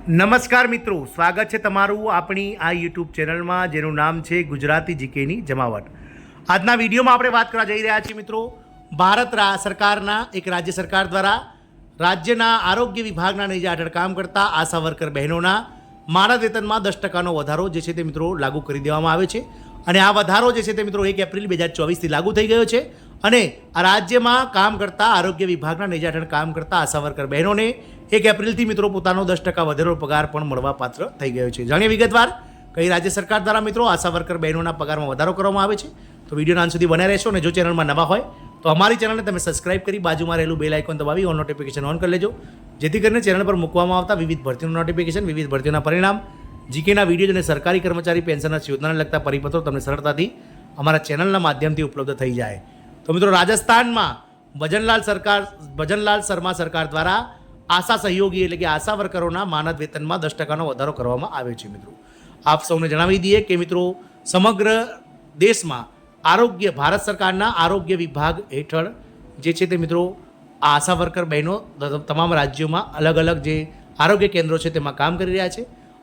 નમસ્કાર મિત્રો, સ્વાગત છે તમારું આપણી આ યુટ્યુબ ચેનલમાં જેનું નામ છે ગુજરાતી જીકેની જમાવટ. આજના વિડીયોમાં આપણે વાત કરવા જઈ રહ્યા છીએ મિત્રો, ભારત સરકારના એક રાજ્ય સરકાર દ્વારા રાજ્યના આરોગ્ય વિભાગના નેજા હેઠળ કામ કરતા આશા વર્કર બહેનોના માનદ વેતનમાં 10% વધારો જે છે તે મિત્રો લાગુ કરી દેવામાં આવે છે. અને આ વધારો જે છે તે મિત્રો 1 એપ્રિલ 2024થી લાગુ થઈ ગયો છે. અને આ રાજ્યમાં કામ કરતા આરોગ્ય વિભાગના નેજા હેઠળ કામ કરતા આશા વર્કર બહેનોને 1 એપ્રિલથી મિત્રો પોતાનો 10% વધારેલો પગાર પણ મળવા પાત્ર થઈ ગયો છે. જાણીએ વિગતવાર કઈ રાજ્ય સરકાર દ્વારા મિત્રો આશા વર્કર બહેનોના પગારમાં વધારો કરવામાં આવે છે. તો વિડીયોના અંત સુધી બનાવી રહેશો અને જો ચેનલમાં નવા હોય તો અમારી ચેનલને તમે સબસ્ક્રાઇબ કરી બાજુમાં રહેલું બેલ આઇકોન દબાવી ઓન નોટિફિકેશન ઓન કરી લેજો, જેથી કરીને ચેનલ પર મૂકવામાં આવતા વિવિધ ભરતીનું નોટિફિકેશન, વિવિધ ભરતીઓના પરિણામ, જીકેના વિડીયો અને સરકારી કર્મચારી પેન્શનના યોજનાને લગતા પરિપત્રો તમને સરળતાથી અમારા ચેનલના માધ્યમથી ઉપલબ્ધ થઈ જાય. તો મિત્રો, રાજસ્થાનમાં ભજનલાલ શર્મા સરકાર દ્વારા આશા સહયોગી એટલે કે આશા વર્કરોના માનદ વેતનમાં 10%નો વધારો કરવામાં આવ્યો છે. મિત્રો, આપ સૌને જણાવી દઈએ કે મિત્રો સમગ્ર દેશમાં ભારત સરકારના આરોગ્ય વિભાગ હેઠળ જે છે તે મિત્રો આશા વર્કર બહેનો તમામ રાજ્યોમાં અલગ અલગ જે આરોગ્ય કેન્દ્રો છે તેમાં કામ કરી રહ્યા છે.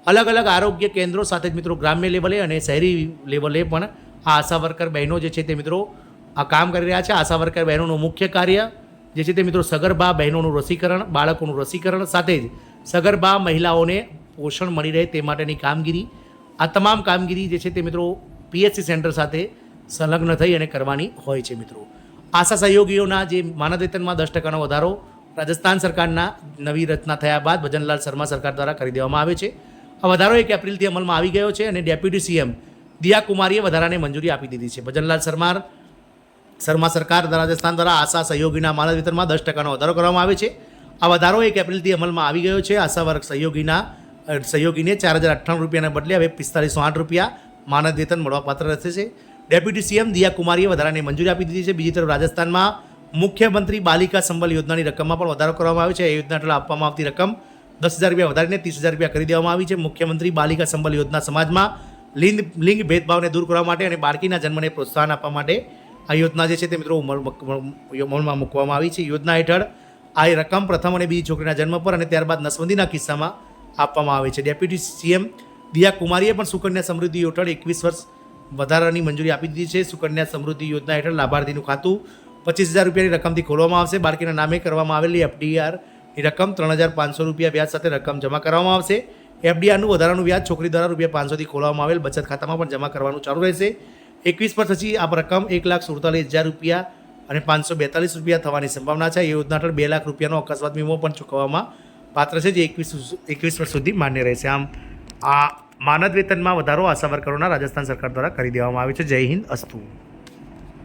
અલગ અલગ આરોગ્ય કેન્દ્રો સાથે જ મિત્રો ગ્રામ્ય લેવલે અને શહેરી લેવલે પણ આ આશા વર્કર બહેનો જે છે તે મિત્રો આ કામ કરી રહ્યા છે. આશા વર્કર બહેનોનું મુખ્ય કાર્ય જે છે તે મિત્રો સગર્ભા બહેનોનું રસીકરણ, બાળકોનું રસીકરણ સાથે જ સગર્ભા મહિલાઓને પોષણ મળી રહે તે માટેની કામગીરી, આ તમામ કામગીરી જે છે તે મિત્રો પીએચસી સેન્ટર સાથે સંલગ્ન થઈ અને કરવાની હોય છે. મિત્રો, આશા સહયોગીઓના જે માનદ વેતનમાં 10%નો વધારો રાજસ્થાન સરકારના નવી રચના થયા બાદ ભજનલાલ શર્મા સરકાર દ્વારા કરી દેવામાં આવે છે. આ વધારો 1 એપ્રિલથી અમલમાં આવી ગયો છે અને ડેપ્યુટી સીએમ દિયા કુમારીએ વધારાને મંજૂરી આપી દીધી છે. ભજનલાલ શર્મા સરકાર રાજસ્થાન દ્વારા આશા સહયોગીના માનદ વેતનમાં 10%નો વધારો કરવામાં આવે છે. આ વધારો 1 એપ્રિલથી અમલમાં આવી ગયો છે. આશા વર્ગ સહયોગીને 4098 રૂપિયાના બદલે હવે 4508 રૂપિયા માનદ વેતન મળવાપાત્ર રહેશે. ડેપ્યુટી સીએમ દિયા કુમારીએ વધારાને મંજૂરી આપી દીધી છે. બીજી તરફ રાજસ્થાનમાં મુખ્યમંત્રી બાલિકા સંબલ યોજનાની રકમમાં પણ વધારો કરવામાં આવ્યો છે. એ યોજના હેઠળ આપવામાં આવતી રકમ 10,000 રૂપિયા વધારીને 30,000 રૂપિયા કરી દેવામાં આવી છે. મુખ્યમંત્રી બાલિકા સંબલ યોજના સમાજમાં લિંગ ભેદભાવને દૂર કરવા માટે અને બાળકીના જન્મને પ્રોત્સાહન આપવા માટે આ યોજના જે છે તે મિત્રો અમલમાં મૂકવામાં આવી છે. યોજના હેઠળ આ રકમ પ્રથમ અને બીજી છોકરીના જન્મ પર અને ત્યારબાદ નસબંધીના કિસ્સામાં આપવામાં આવે છે. ડેપ્યુટી સીએમ દિયા કુમારીએ પણ સુકન્યા સમૃદ્ધિ હેઠળ 21 વર્ષ વધારાની મંજૂરી આપી દીધી છે. સુકન્યા સમૃદ્ધિ યોજના હેઠળ લાભાર્થીનું ખાતું 25,000 રૂપિયાની રકમથી ખોલવામાં આવશે. બાળકીના નામે કરવામાં આવેલી એફડીઆરની રકમ 3,500 રૂપિયા વ્યાજ સાથે રકમ જમા કરવામાં આવશે. એફડીઆરનું વધારાનું વ્યાજ છોકરી દ્વારા ₹500થી ખોલવામાં આવેલ બચત ખાતામાં પણ જમા કરવાનું ચાલુ રહેશે. 21 પર પછી આ રકમ 1,47,000 રૂપિયા અને 542 રૂપિયા થવાની સંભાવના છે. એ યોજના હેઠળ 2 લાખ રૂપિયાનો અકસ્માત વીમો પણ ચૂકવવામાં પાત્ર છે, જે 21 વર્ષ સુધી માન્ય રહેશે. આમ આ માનદ વેતનમાં વધારો આશા વર્કરોના રાજસ્થાન સરકાર દ્વારા કરી દેવામાં આવે છે. જય હિન્દ, અસ્તુ.